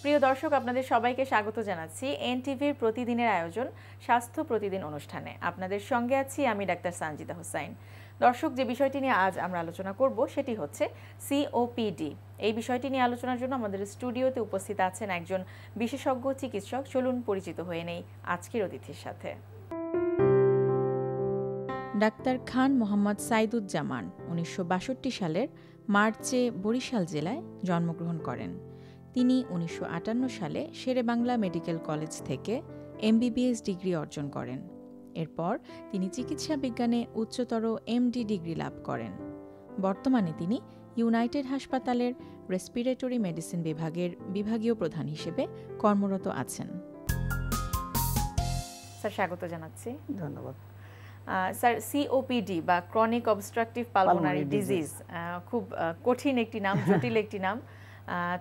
প্রিয় দর্শক, আপনাদের সবাইকে স্বাগত জানাচ্ছি এনটিভির প্রতিদিনের আয়োজন স্বাস্থ্য প্রতিদিন অনুষ্ঠানে। আপনাদের সঙ্গে আছি আমি ডাক্তার সানজিদা হোসাইন। দর্শক, যে বিষয়টি নিয়ে আজ আমরা আলোচনা করব সেটি হচ্ছে সিওপিডি। এই বিষয়টি নিয়ে আলোচনার জন্য আমাদের স্টুডিওতে উপস্থিত আছেন একজন বিশেষজ্ঞ চিকিৎসক। চলুন পরিচিত হয়ে নেই আজকের অতিথির সাথে। ডাক্তার খান মোহাম্মদ সাইদুজ্জামান 1962 সালের মার্চে বরিশাল জেলায় জন্মগ্রহণ করেন। তিনি 1958 সালে শেরেবাংলা মেডিকেল কলেজ থেকে এমবিবিএস ডিগ্রি অর্জন করেন। এরপর তিনি চিকিৎসা বিজ্ঞানে উচ্চতর এমডি ডিগ্রি লাভ করেন। বর্তমানে তিনি ইউনাইটেড হাসপাতালের রেসপিরেটরি মেডিসিন বিভাগের বিভাগীয় প্রধান হিসেবে কর্মরত আছেন। স্যার, স্বাগত জানাচ্ছি। ধন্যবাদ। স্যার, সিওপিডি বা ক্রনিক অবস্ট্রাকটিভ পালমোনারি ডিজিজ খুব কঠিন একটি নাম, জটিল একটি নাম।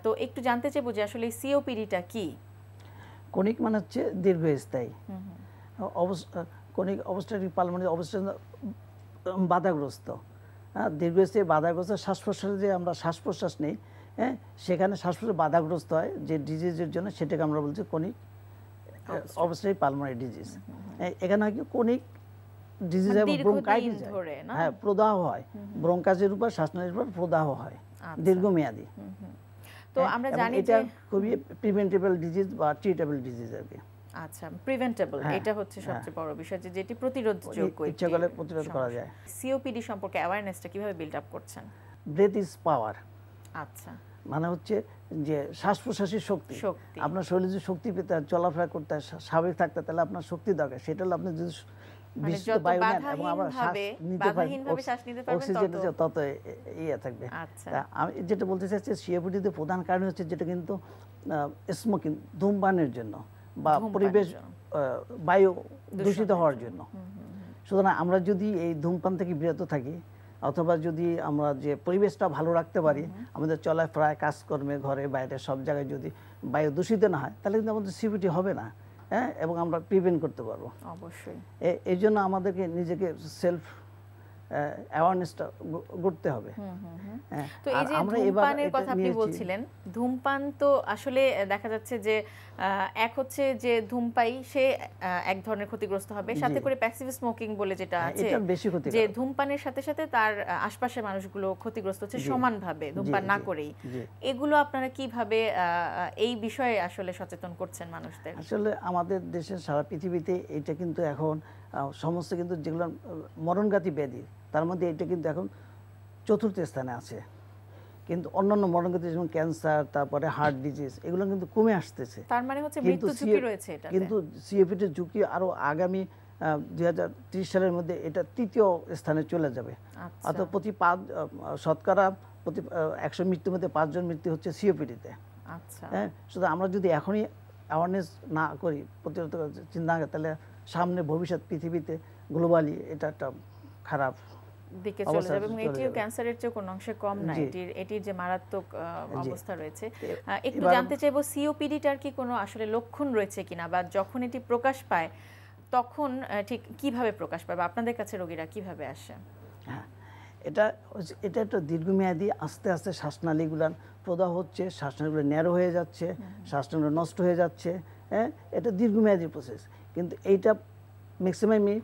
তো একটু জানতে চাইবো যে আসলে সিওপিডিটা কি? ক্রনিক মানে হচ্ছে দীর্ঘস্থায়ী। ক্রনিক অবস্ট্রাকটিভ পালমোনারি অবস্ট্রাকশন বাধাগ্রস্ত, দীর্ঘস্থায়ী বাধাগ্রস্ত শ্বাস প্রশ্বাসে যে আমরা শ্বাস প্রশ্বাস নেই, সেখানে শ্বাস প্রশ্বাস বাধাগ্রস্ত হয় যে ডিজিজের জন্য, সেটাকে আমরা বলছি ক্রনিক অবস্ট্রাকটিভ পালমোনারি ডিজিজ। এখানে হয় কি ক্রনিক ডিজিজ এবং ব্রঙ্কাইটিস, হ্যাঁ, প্রদাহ হয়, ব্রঙ্কাসের উপর শ্বাসনালীর উপর প্রদাহ হয় দীর্ঘমেয়াদী। তো আমরা জানি যে এটা খুবই প্রিভেন্টেবল ডিজিজ বা ট্রিটেবল ডিজিজ আর কি। আচ্ছা, প্রিভেন্টেবল, এটা হচ্ছে সবচেয়ে বড় বিষয়, যে যেটি প্রতিরোধযোগ্য, ইচ্ছা করলে প্রতিরোধ করা যায়। সিওপিডি সম্পর্কে অ্যাওয়ারনেসটা কিভাবে বিল্ড আপ করছেন? Breath is power. আচ্ছা, মানে হচ্ছে যে শ্বাস প্রশ্বাসের শক্তি। আপনার শরীরে যদি শক্তি পেতে হয়, চলাফেরা করতে হয়, স্বাভাবিক থাকতে, তাহলে আপনার শক্তি দরকার। সেটা হলো আপনি যদি বায়ু নেন এবং আবার শ্বাস নিতে পারেন, অক্সিজেন তত ইয়ে থাকবে। আমি যেটা বলতে চাচ্ছি, সিওপিডিতে প্রধান কারণ হচ্ছে যেটা কিন্তু স্মোকিং, ধূমপানের জন্য বা পরিবেশ বায়ু দূষিত হওয়ার জন্য। সুতরাং আমরা যদি এই ধূমপান থেকে বিরত থাকি, অথবা যদি আমরা যে পরিবেশটা ভালো রাখতে পারি, আমাদের চলাফেরায়, কাজকর্মে, ঘরে বাইরে সব জায়গায় যদি বায়ু দূষিত না হয়, তাহলে কিন্তু আমাদের সিওপিডি হবে না, এবং আমরা প্রিভেন্ট করতে পারবো। অবশ্যই। এই জন্য আমাদেরকে নিজেকে সেলফ অ্যাওয়ারনেসটা করতে হবে। তো এই যে ধূমপানের কথা আপনি বলছিলেন, ধূমপান তো আসলে দেখা যাচ্ছে যে এক হচ্ছে যে ধূমপায়ী সে এক ধরনের ক্ষতিগ্রস্ত হবে, সাথে করে প্যাসিভ স্মোকিং বলে যেটা আছে, যে ধূমপানের সাথে সাথে তার আশপাশের মানুষগুলো ক্ষতিগ্রস্ত হচ্ছে সমানভাবে ধূমপান না করেই। এগুলো আপনারা কিভাবে এই বিষয়ে আসলে সচেতন করছেন মানুষদের? আসলে আমাদের দেশে, সারা পৃথিবীতে এটা কিন্তু এখন সমস্ত কিন্তু যেগুলো মরণঘাতী ব্যাধি, তার মধ্যে এটা কিন্তু এখন চতুর্থ স্থানে আছে। কিন্তু অন্যান্য মরণঘাতী যেমন ক্যান্সার, তারপরে হার্ট ডিজিজ, এগুলো কিন্তু কমে আসতেছে। তার মানে হচ্ছে মৃত্যু ঝুঁকি রয়েছে এটাতে। কিন্তু সিওপিডির ঝুঁকি আরো আগামী 2030 সালের মধ্যে এটা তৃতীয় স্থানে চলে যাবে। অর্থাৎ শতকরা প্রতি 100 মৃত্যুর মধ্যে 5 জন মৃত্যু হচ্ছে সিওপিডিতে। হ্যাঁ, শুধু আমরা যদি এখনই অ্যাওয়ারনেস না করি, প্রতিরোধ চিন্তা না করি, তাহলে সামনে ভবিষ্যৎ পৃথিবীতে গ্লোবালি এটা একটা খারাপ দিকে চলে যাবে, এবং এটিও ক্যান্সারের চেয়ে কোনো অংশে কম না। এটির যে মারাত্মক অবস্থা রয়েছে। একটু জানতে চাইবো, সিওপিডিটার কি কোনো আসলে লক্ষণ রয়েছে কিনা, বা যখন এটি প্রকাশ পায় তখন ঠিক কিভাবে প্রকাশ পায়, বা আপনাদের কাছে রোগীরা কিভাবে আসে? হ্যাঁ, এটা একটা দীর্ঘমেয়াদী, আস্তে আস্তে শ্বাসনালীগুলার প্রদাহ হচ্ছে, শ্বাসনালীগুলো ন্যারো হয়ে যাচ্ছে, শ্বাসনালীগুলো নষ্ট হয়ে যাচ্ছে। হ্যাঁ, এটা দীর্ঘমেয়াদী প্রসেস। কিন্তু এইটা ম্যাক্সিমামই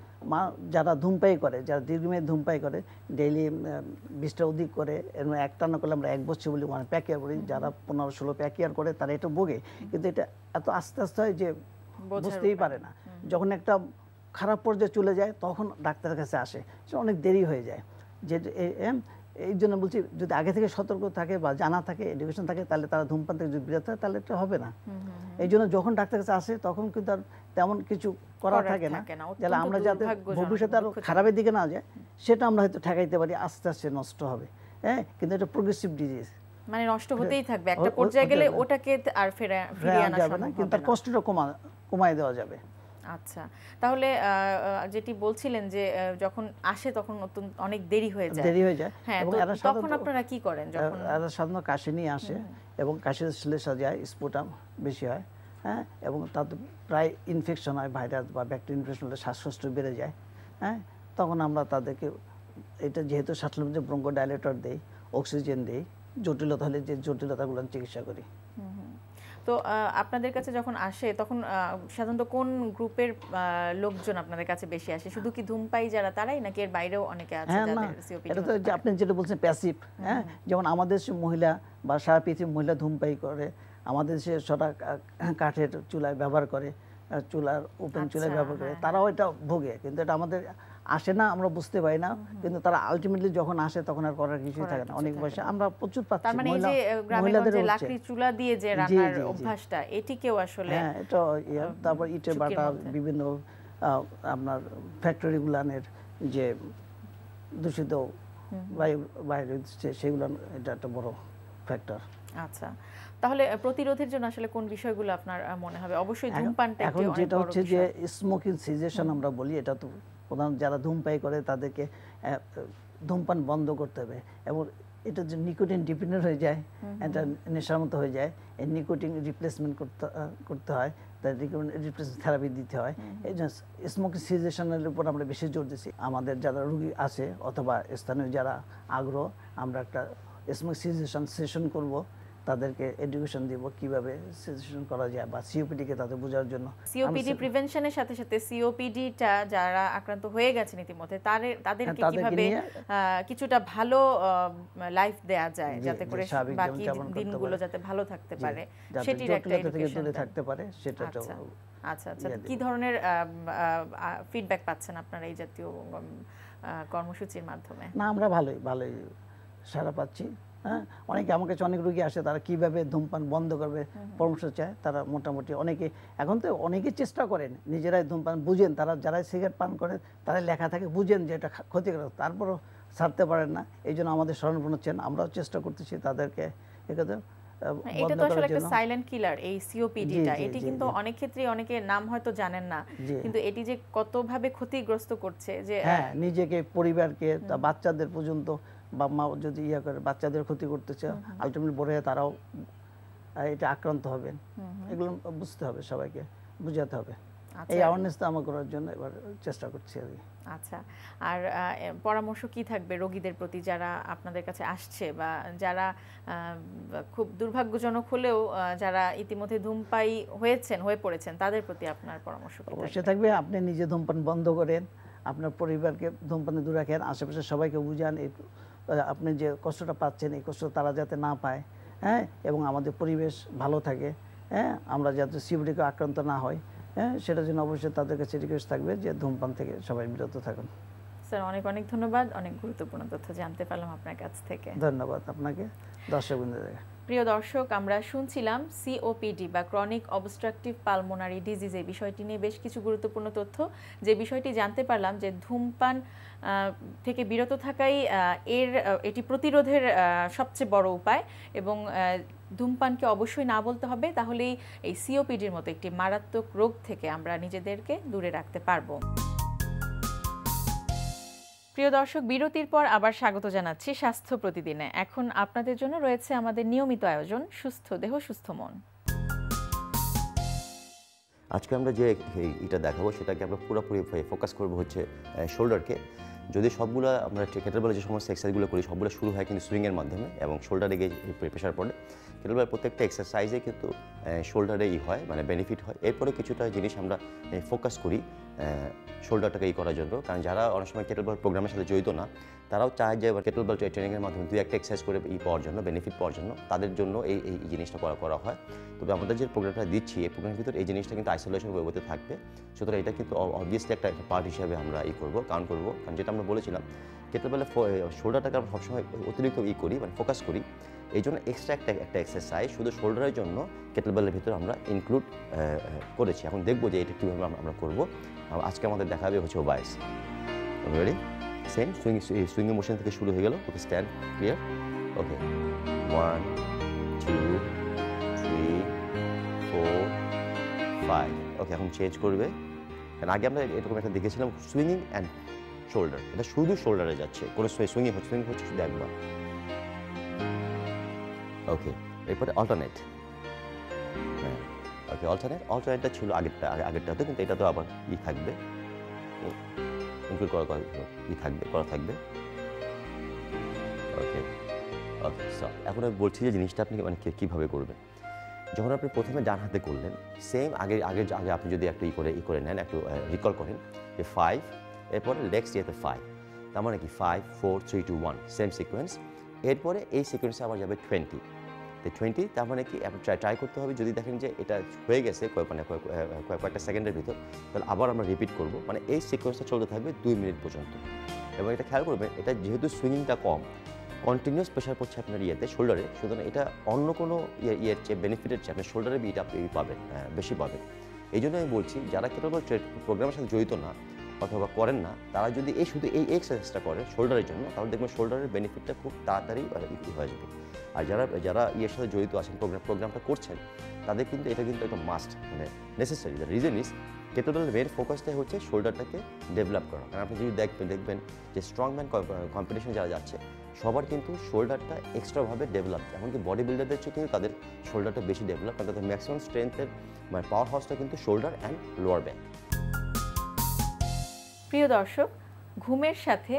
যারা ধূমপাই করে, যারা দীর্ঘমেয়াদী ধূমপাই করে, ডেইলি 20টা অধিক করে, এর একটানা করলে আমরা 1 বছর বলি, মানে প্যাকিয়ার বলি, যারা 15-16 প্যাকিয়ার করে তারা এটা ভোগে। কিন্তু এটা এত আস্তে আস্তে হয় যে বুঝতেই পারে না। যখন একটা খারাপ পর্যায়ে চলে যায়, তখন ডাক্তারের কাছে আসে, সে অনেক দেরি হয়ে যায়। যে এই জন্য বলছি, যদি আগে থেকে সতর্ক থাকে বা জানা থাকে, এডুকেশন থাকে, তাহলে তারা ধূমপান থেকে যদি বিরত হয়, তাহলে এটা হবে না। এই জন্য যখন ডাক্তারের কাছে আসে, তখন কিন্তু আর তেমন কিছু করার থাকে না, যাতে আমরা যাতে ভবিষ্যতে আরো খারাপের দিকে না যায়, সেটা আমরা হয়তো ঠেকাইতে পারি, আস্তে আস্তে নষ্ট হবে। হ্যাঁ, কিন্তু এটা প্রোগ্রেসিভ ডিজিজ, মানে নষ্ট হতেই থাকবে, একটা পর্যায়ে গেলে ওটাকে আর ফিরিয়ে আনা যাবে না, কিন্তু তার কষ্টটা কমায় দেওয়া যাবে। আচ্ছা, তাহলে যেটি বলছিলেন যে যখন আসে তখন অনেক দেরি হয়ে যায়। হ্যাঁ, তখন আপনারা কি করেন? যখন সাধারণত কাশি নিয়ে আসে এবং কাশির শ্লেষা যায়, স্পুটাম বেশি হয়, হ্যাঁ, এবং তাতে প্রায় ইনফেকশন হয়, ভাইরাস বা ব্যাকটেরিয়া ইনফেকশন হলে শ্বাসকষ্ট বেড়ে যায়। হ্যাঁ, তখন আমরা তাদেরকে এটা যেহেতু শ্বাসনালীতে ব্রঙ্কোডাইলেটর দেই, অক্সিজেন দেই, জটিলতা হলে যে জটিলতাগুলো চিকিৎসা করি। তো আপনাদের কাছে যখন আসে তখন সাধারণত কোন গ্রুপের লোকজন আপনাদের কাছে বেশি আসে? শুধু কি ধূমপায়ী যারা তারাই, নাকি এর বাইরেও অনেকে আছে যাদের সিওপিডি? এটা তো যে আপনি যেটা বলছেন প্যাসিভ, হ্যাঁ, যেমন আমাদের দেশে মহিলা বা সারা পৃথিবীর মহিলা ধূমপায়ী করে, আমাদের দেশে সেটা কাঠের চুলায় ব্যবহার করে, চুলার ওপেন চুলায় ব্যবহার করে, তারাও এটা ভোগে, কিন্তু এটা আমাদের আসে না, আমরা বুঝতে পারি না, কিন্তু তারা আলটিমেটলি যখন আসে তখন আর করার কিছুই থাকে না। অনেক বয়সে আমরা প্রচুর পাচ্ছি। তার মানে এই যে গ্রামেগঞ্জে লাকড়ি চুলা দিয়ে যে রান্নার অভ্যাসটা, এটিকেও আসলে হ্যাঁ, এটা তারপর ইটের বাটা, বিভিন্ন আপনার ফ্যাক্টরি গুলানের যে দূষিত বায়ু বাইরে হচ্ছে, সেগুলো এটা একটা বড় ফ্যাক্টর। আচ্ছা, তাহলে প্রতিরোধের জন্য আসলে কোন বিষয়গুলো আপনার মনে হবে? অবশ্যই ধূমপানটা এখন যেটা হচ্ছে যে স্মোকিং সিজেশন আমরা বলি, এটা তো প্রধান যারা ধূমপাই করে তাদেরকে ধূমপান বন্ধ করতে হবে, এবং এটা যে নিকোটিন ডিপেন্ডেন্ট হয়ে যায়, এটা নেশার মতো হয়ে যায়, এই নিকোটিন রিপ্লেসমেন্ট করতে হয়, তাই রিপ্লেসমেন্ট থেরাপি দিতে হয়। এই জন্য স্মোকিং সিজেশনের উপর আমরা বেশি জোর দিচ্ছি। আমাদের যারা রোগী আছে অথবা স্থানীয় যারা আগ্রহ, আমরা একটা স্মোকিং সিজেশন সেশন করব, তাদেরকে এডুকেশন দিব কিভাবে সিচুয়েশন করা যায়, বা সিওপিডি কে তাদের বোঝার জন্য। সিওপিডি প্রিভেনশনের সাথে সাথে সিওপিডিটা যারা আক্রান্ত হয়ে গেছেন ইতিমধ্যে তাদেরকে কিভাবে কিছুটা ভালো লাইফ দেয়া যায়, যাতে করে বাকি দিনগুলো যাতে ভালো থাকতে পারে, সেটির একটা এডুকেশন থাকতে পারে, সেটা। আচ্ছা আচ্ছা, কি ধরনের ফিডব্যাক পাচ্ছেন আপনারা এই জাতীয় কর্মসূচির মাধ্যমে? না, আমরা ভালোই সাড়া পাচ্ছি। হ্যাঁ, অনেকে আমার কাছে অনেক রোগী আসে, তারা কিভাবে ধূমপান বন্ধ করবে পরামর্শ চায়। তারা মোটামুটি অনেকে এখন তো অনেকে চেষ্টা করেন, নিজেরাই ধূমপান বুঝেন, তারা যারা সিগারেট পান করেন তারা লেখা থাকে বুঝেন যে এটা ক্ষতিকারক, তারপরও ছাড়তে পারেন না। এই জন্য আমাদের শরণাপন্ন হচ্ছেন, আমরাও চেষ্টা করতেছি তাদেরকে এটাতে। এটা তো আসলে একটা সাইলেন্ট কিলার, এই সিওপিডিটা। এটি কিন্তু অনেক ক্ষেত্রে অনেকে নাম হয়তো জানেন না, কিন্তু এটি যে কতভাবে ক্ষতিগ্রস্ত করছে, যে হ্যাঁ, নিজেকে, পরিবারকে, বাচ্চাদের পর্যন্ত, বাবা মা যদি করে বাচ্চাদের ক্ষতি করতেছে, আলটিমেটলি বড় হয়ে তারাও এটা আক্রান্ত হবেন। এগুলো বুঝতে হবে, সবাইকে বুঝাতে হবে। এই অ্যাওয়ারনেসটা আমরা করার জন্য এবার চেষ্টা করছি আর কি। আচ্ছা, আর পরামর্শ কি থাকবে রোগীদের প্রতি যারা আপনাদের কাছে আসছে, বা যারা খুব দুর্ভাগ্যজনক হলেও যারা ইতিমধ্যে ধূমপায়ী হয়ে পড়েছেন, তাদের প্রতি আপনার পরামর্শ কি থাকবে? অবশ্যই থাকবে, আপনি নিজে ধূমপান বন্ধ করেন, আপনার পরিবারকে ধূমপানে দূরে রাখেন, আশেপাশে সবাইকে বুঝান আপনি যে কষ্টটা পাচ্ছেন এই কষ্ট তারা যাতে না পায়, হ্যাঁ, এবং আমাদের পরিবেশ ভালো থাকে, হ্যাঁ, আমরা যাতে সিওপিডিকে আক্রান্ত না হয়, হ্যাঁ, সেটার জন্য অবশ্যই তাদের কাছে রিকোয়েস্ট থাকবে যে ধূমপান থেকে সবাই বিরত থাকুন। স্যার, অনেক অনেক ধন্যবাদ, অনেক গুরুত্বপূর্ণ তথ্য জানতে পারলাম আপনার কাছ থেকে। ধন্যবাদ আপনাকে, দর্শকবৃন্দদের। প্রিয় দর্শক, আমরা শুনছিলাম সিওপিডি বা ক্রনিক অবস্ট্রাকটিভ পালমোনারি ডিজিজ, এই বিষয়টি নিয়ে বেশ কিছু গুরুত্বপূর্ণ তথ্য। যে বিষয়টি জানতে পারলাম যে ধূমপান থেকে বিরত থাকাই এটি প্রতিরোধের সবচেয়ে বড় উপায়, এবং ধূমপানকে অবশ্যই না বলতে হবে, তাহলেই এই সিওপিডির মতো একটি মারাত্মক রোগ থেকে আমরা নিজেদেরকে দূরে রাখতে পারবো। প্রিয় দর্শক, বিরতির পর আবার স্বাগত জানাচ্ছি স্বাস্থ্য প্রতিদিনে। এখন আপনাদের জন্য রয়েছে আমাদের নিয়মিত আয়োজন সুস্থ দেহ সুস্থ মন। আজকে আমরা যে এটা দেখাবো সেটাকে আমরা পুরোপুরি ফোকাস করবো হচ্ছে শোল্ডারকে। যদি সবগুলো আমরা কেটেলবেলে যে সমস্ত এক্সারসাইজগুলো করি সবগুলো শুরু হয় কিন্তু সুইংয়ের মাধ্যমে, এবং শোল্ডারে গিয়ে প্রেশার পড়ে। কেটেলবেলের প্রত্যেকটা এক্সারসাইজে কিন্তু শোল্ডারে হয়, মানে বেনিফিট হয়। এরপরে কিছুটা জিনিস আমরা ফোকাস করি শোল্ডারটাকে করার জন্য, কারণ যারা অনেক সময় কেটেলবেল প্রোগ্রামের সাথে জড়িত না, তারাও চায় যে কেটেলবেল ট্রেনিংয়ের মাধ্যমে দুই একটা এক্সারসাইজ করে পাওয়ার জন্য, বেনিফিট পাওয়ার জন্য, তাদের জন্য এই জিনিসটা করা হয়। তবে আমাদের যে প্রোগ্রামটা দিচ্ছি এই প্রোগ্রামের ভিতরে এই জিনিসটা কিন্তু আইসোলেশন ওয়েতে থাকবে, সুতরাং এটা কিন্তু অবভিয়াসলি একটা পার্ট হিসেবে আমরা কাউন্ট করবো। কারণ যেটা আমরা বলেছিলাম কেটেলবেলে শোল্ডারটাকে আমরা সবসময় অতিরিক্ত করি, মানে ফোকাস করি। এই জন্য এক্সট্রা একটা এক্সারসাইজ শুধু শোল্ডারের জন্য কেটেলবেলের ভিতরে আমরা ইনক্লুড করেছি। এখন দেখবো যে এটা কীভাবে আমরা করবো। আজকে আমাদের দেখাবে হচ্ছে ওবাইস। রেডি? সেম সুইং মোশন থেকে শুরু হয়ে গেল। ওকে, স্ট্যান্ড ক্লিয়ার। ওকে, 1 2 3 4 5। ওকে, এখন চেঞ্জ করবে। কারণ আগে আমরা এরকম একটা দেখেছিলাম সুইংিং অ্যান্ড শোল্ডার, এটা শুধু শোল্ডারে যাচ্ছে, কোনো সুইংিং হচ্ছে শুধু একবার। ওকে, এরপরে অল্টারনেট। হ্যাঁ, ওকে, অল্টারনেটটা ছিল আগেরটাতে, কিন্তু এটা তো আবার থাকবে, ইনক্লুড করা থাকবে। ওকে, সো এখন আমি বলছি যে জিনিসটা আপনি মানে কীভাবে করবেন। যখন আপনি প্রথমে ডান হাতে করলেন, সেম আগে আগে আগে আপনি যদি একটু ই করে নেন, একটু রিকল করেন যে 5, এরপরে নেক্সট ইয়েতে 5, তার মানে কি 5 4 3 2 1 সেম সিকোয়েন্স। এরপরে এই সিকোয়েন্সে আবার যাবে 20, তো 20, তার মানে কি আপনি ট্রাই করতে হবে। যদি দেখেন যে এটা হয়ে গেছে কয়েকটা সেকেন্ডের ভিতর, তাহলে আবার আমরা রিপিট করব, মানে এই সিকোয়েন্সটা চলতে থাকবে 2 মিনিট পর্যন্ত। এবং এটা খেয়াল করবেন, এটা যেহেতু সুইংটা কম, কন্টিনিউয়াস প্রেশার পড়ছে আপনার ইয়েতে, শোল্ডারে, সুতরাং এটা অন্য কোনো ইয়ের চেয়ে বেনিফিটের চেয়ে আপনার শোল্ডারে বিট আপনি পাবেন, বেশি পাবেন। এই জন্য আমি বলছি, যারা কেবল প্রোগ্রামের সাথে জড়িত না অথবা করেন না, তারা যদি শুধু এই এক্সারসাইজটা করে শোল্ডারের জন্য, তাহলে দেখবেন শোল্ডারের বেনিফিটটা খুব তাড়াতাড়ি হয়ে যাবে। আর যারা ইয়ের সাথে জড়িত আছেন, প্রোগ্রামটা করছেন, তাদের কিন্তু এটা কিন্তু একটা মাস্ট, মানে নেসেসারি। দ্য রিজন ইজ কেটোডাল মেন ফোকাসটাই হচ্ছে শোল্ডারটাকে ডেভেলপ করা। কারণ আপনি যদি দেখবেন যে স্ট্রংম্যান কম্পিটিশন যারা যাচ্ছে, সবার কিন্তু শোল্ডারটা এক্সট্রাভাবে ডেভেলপ, এমনকি বডি বিল্ডারদের চেয়ে কিন্তু তাদের শোল্ডারটা বেশি ডেভেলপ, কারণ তাদের ম্যাক্সিমাম স্ট্রেংথের মানে পাওয়ার হাউসটা কিন্তু শোল্ডার অ্যান্ড লোয়ার ব্যাক। প্রিয় দর্শক, ঘুমের সাথে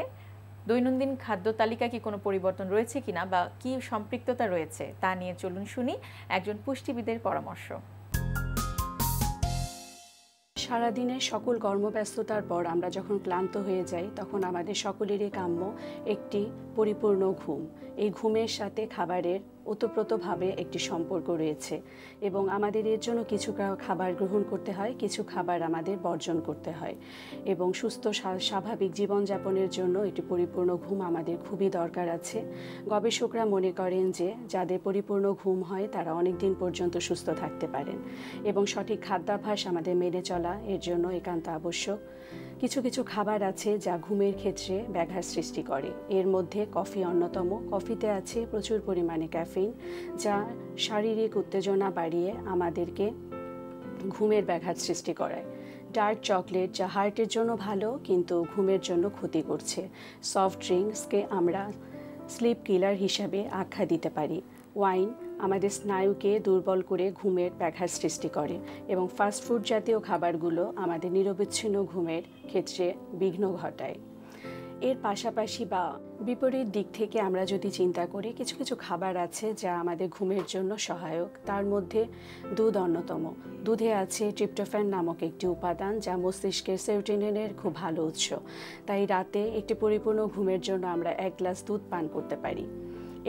দৈনন্দিন খাদ্য তালিকা কি কোনো পরিবর্তন রয়েছে কিনা বা কি সম্পৃক্ততা রয়েছে তা নিয়ে চলুন শুনি একজন পুষ্টিবিদের পরামর্শ। সারাদিনের সকল কর্মব্যস্ততার পর আমরা যখন ক্লান্ত হয়ে যাই, তখন আমাদের সকলেরই কাম্য একটি পরিপূর্ণ ঘুম। এই ঘুমের সাথে খাবারের ওতপ্রোতভাবে একটি সম্পর্ক রয়েছে এবং আমাদের এর জন্য কিছু খাবার গ্রহণ করতে হয়, কিছু খাবার আমাদের বর্জন করতে হয়। এবং সুস্থ স্বাভাবিক জীবনযাপনের জন্য একটি পরিপূর্ণ ঘুম আমাদের খুবই দরকার আছে। গবেষকরা মনে করেন যে যাদের পরিপূর্ণ ঘুম হয় তারা অনেক দিন পর্যন্ত সুস্থ থাকতে পারেন এবং সঠিক খাদ্যাভ্যাস আমাদের মেনে চলা এর জন্য একান্ত আবশ্যক। কিছু কিছু খাবার আছে যা ঘুমের ক্ষেত্রে ব্যাঘাত সৃষ্টি করে। এর মধ্যে কফি অন্যতম। কফিতে আছে প্রচুর পরিমাণে ক্যাফিন, যা শারীরিক উত্তেজনা বাড়িয়ে আমাদেরকে ঘুমের ব্যাঘাত সৃষ্টি করায়। ডার্ক চকলেট, যা হার্টের জন্য ভালো কিন্তু ঘুমের জন্য ক্ষতি করছে। সফট ড্রিঙ্কসকে আমরা স্লিপ কিলার হিসাবে আখ্যা দিতে পারি। ওয়াইন আমাদের স্নায়ুকে দুর্বল করে ঘুমের ব্যাঘাত সৃষ্টি করে এবং ফাস্টফুড জাতীয় খাবারগুলো আমাদের নিরবিচ্ছিন্ন ঘুমের ক্ষেত্রে বিঘ্ন ঘটায়। এর পাশাপাশি বা বিপরীত দিক থেকে আমরা যদি চিন্তা করি, কিছু কিছু খাবার আছে যা আমাদের ঘুমের জন্য সহায়ক। তার মধ্যে দুধ অন্যতম। দুধে আছে ট্রিপ্টোফ্যান নামক একটি উপাদান, যা মস্তিষ্কের সেরোটোনিনের খুব ভালো উৎস। তাই রাতে একটি পরিপূর্ণ ঘুমের জন্য আমরা 1 গ্লাস দুধ পান করতে পারি।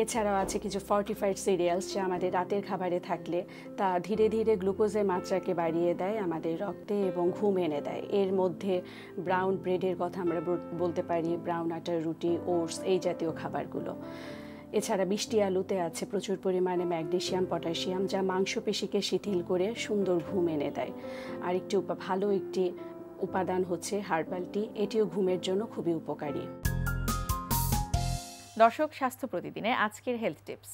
এছাড়াও আছে কিছু ফর্টিফাইড সিরিয়ালস, যা আমাদের রাতের খাবারে থাকলে তা ধীরে ধীরে গ্লুকোজের মাত্রাকে বাড়িয়ে দেয় আমাদের রক্তে এবং ঘুম এনে দেয়। এর মধ্যে ব্রাউন ব্রেডের কথা আমরা বলতে পারি, ব্রাউন আটার রুটি, ওটস, এই জাতীয় খাবারগুলো। এছাড়া মিষ্টি আলুতে আছে প্রচুর পরিমাণে ম্যাগনেসিয়াম, পটাশিয়াম, যা মাংসপেশিকে শিথিল করে সুন্দর ঘুম এনে দেয়। আর একটি ভালো একটি উপাদান হচ্ছে হার্বাল টি, এটিও ঘুমের জন্য খুবই উপকারী। দর্শক, স্বাস্থ্য প্রতিদিনে আজকের হেলথ টিপস।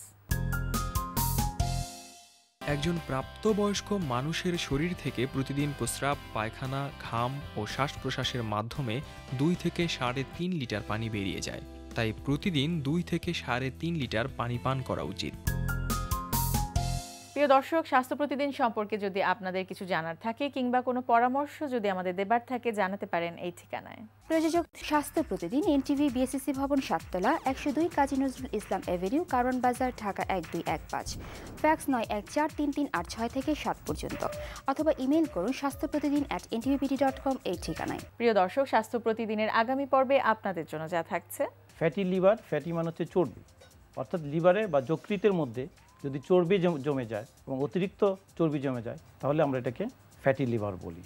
একজন প্রাপ্তবয়স্ক মানুষের শরীর থেকে প্রতিদিন প্রস্রাব, পায়খানা, ঘাম ও শ্বাস প্রশ্বাসের মাধ্যমে 2 থেকে 3.5 লিটার পানি বেরিয়ে যায়। তাই প্রতিদিন 2 থেকে 3.5 লিটার পানি পান করা উচিত। প্রিয় দর্শক, স্বাস্থ্য প্রতিদিন সম্পর্কে যদি আপনাদের কিছু জানার থাকে কিংবা কোনো পরামর্শ যদি আমাদের দেবার থাকে, জানাতে পারেন এই ঠিকানায়। প্রযোজক স্বাস্থ্য প্রতিদিন, এনটিভি, বিএসসিসি ভবন, 7 তলা, 102 কাজী নজরুল ইসলাম এভিনিউ, কারণ বাজার, ঢাকা 1215। ফ্যাক্স 914338 থেকে 7 পর্যন্ত, অথবা ইমেইল করুন স্বাস্থ্যপ্রতিদিন@ntvpt.com এই ঠিকানায়। প্রিয় দর্শক, স্বাস্থ্য প্রতিদিনের আগামী পর্বে আপনাদের জন্য যা থাকছে: ফ্যাটি লিভার। ফ্যাটি মানে হচ্ছে চর্বি, অর্থাৎ লিভারে বা যকৃতের মধ্যে যদি চর্বি জমে যায় এবং অতিরিক্ত চর্বি জমে যায়, তাহলে আমরা এটাকে ফ্যাটি লিভার বলি।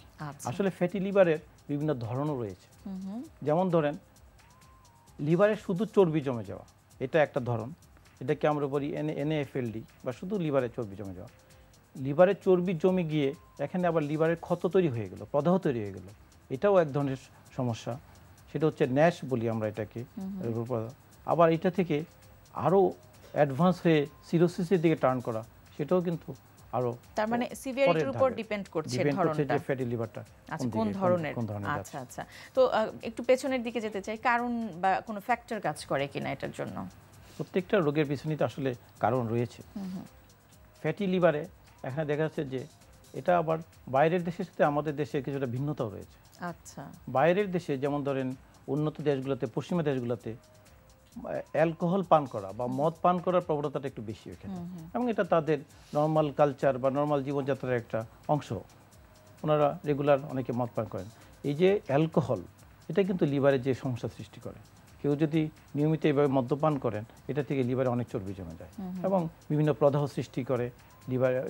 আসলে ফ্যাটি লিভারের বিভিন্ন ধরনও রয়েছে। যেমন ধরেন, লিভারে শুধু চর্বি জমে যাওয়া, এটা একটা ধরন। এটাকে আমরা বলি NAFLD, বা শুধু লিভারে চর্বি জমে যাওয়া। লিভারে চর্বি জমে গিয়ে এখানে আবার লিভারের ক্ষত তৈরি হয়ে গেল, প্রদাহ তৈরি হয়ে গেল, এটাও এক ধরনের সমস্যা। সেটা হচ্ছে ন্যাশ বলি আমরা এটাকে। আবার এটা থেকে আরও অ্যাডভান্স হয়ে সিরোসিসের দিকে টার্ন করা, সেটাও কিন্তু আরো, তার মানে সিভিয়ারিটির উপর ডিপেন্ড করছে ধরনটা, যে ফ্যাটি লিভারটা আচ্ছা কোন ধরনের। আচ্ছা আচ্ছা, তো একটু পেছনের দিকে যেতে চাই, কারণ বা কোনো ফ্যাক্টর কাজ করে কিনা এটার জন্য? প্রত্যেকটা রোগের পিছনে তো আসলে কারণ রয়েছে। ফ্যাটি লিভারে এখানে দেখা যাচ্ছে যে এটা আবার বাইরের দেশের সাথে আমাদের দেশে কিছুটা ভিন্নতাও রয়েছে। আচ্ছা, বাইরের দেশে যেমন ধরেন উন্নত দেশগুলোতে, পশ্চিমা দেশগুলোতে অ্যালকোহল পান করা বা মদ পান করার প্রবণতাটা একটু বেশি এখানে, এবং এটা তাদের নর্মাল কালচার বা নর্মাল জীবনযাত্রার একটা অংশ। ওনারা রেগুলার অনেকে মদ পান করেন। এই যে অ্যালকোহল, এটা কিন্তু লিভারে যে সমস্যা সৃষ্টি করে। কেউ যদি নিয়মিত এইভাবে মদ্যপান করেন, এটা থেকে লিভারে অনেক চর্বি জমে যায় এবং বিভিন্ন প্রদাহ সৃষ্টি করে,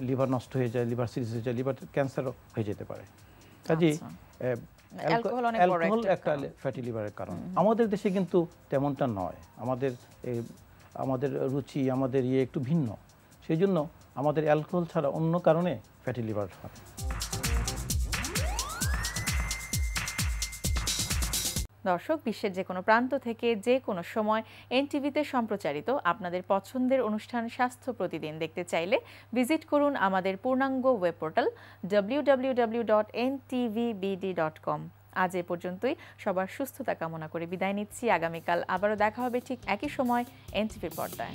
লিভার নষ্ট হয়ে যায়, লিভার সিরিজ হয়ে যায়, লিভার ক্যান্সারও হয়ে যেতে পারে। কাজেই অ্যালকোহল একটা ফ্যাটি লিভারের কারণ। আমাদের দেশে কিন্তু তেমনটা নয়, আমাদের রুচি, আমাদের একটু ভিন্ন, সেই জন্য আমাদের অ্যালকোহল ছাড়া অন্য কারণে ফ্যাটি লিভার হয়। দর্শক, বিশ্বের যে কোনো প্রান্ত থেকে যে কোনো সময় এনটিভিতে সম্প্রচারিত আপনাদের পছন্দের অনুষ্ঠান স্বাস্থ্য প্রতিদিন দেখতে চাইলে ভিজিট করুন আমাদের পূর্ণাঙ্গ ওয়েব পোর্টাল www.ntvbd.com। আজ এ পর্যন্তই। সবার সুস্থতা কামনা করে বিদায় নিচ্ছি। আগামীকাল আবারও দেখা হবে ঠিক একই সময় এনটিভির পর্দায়।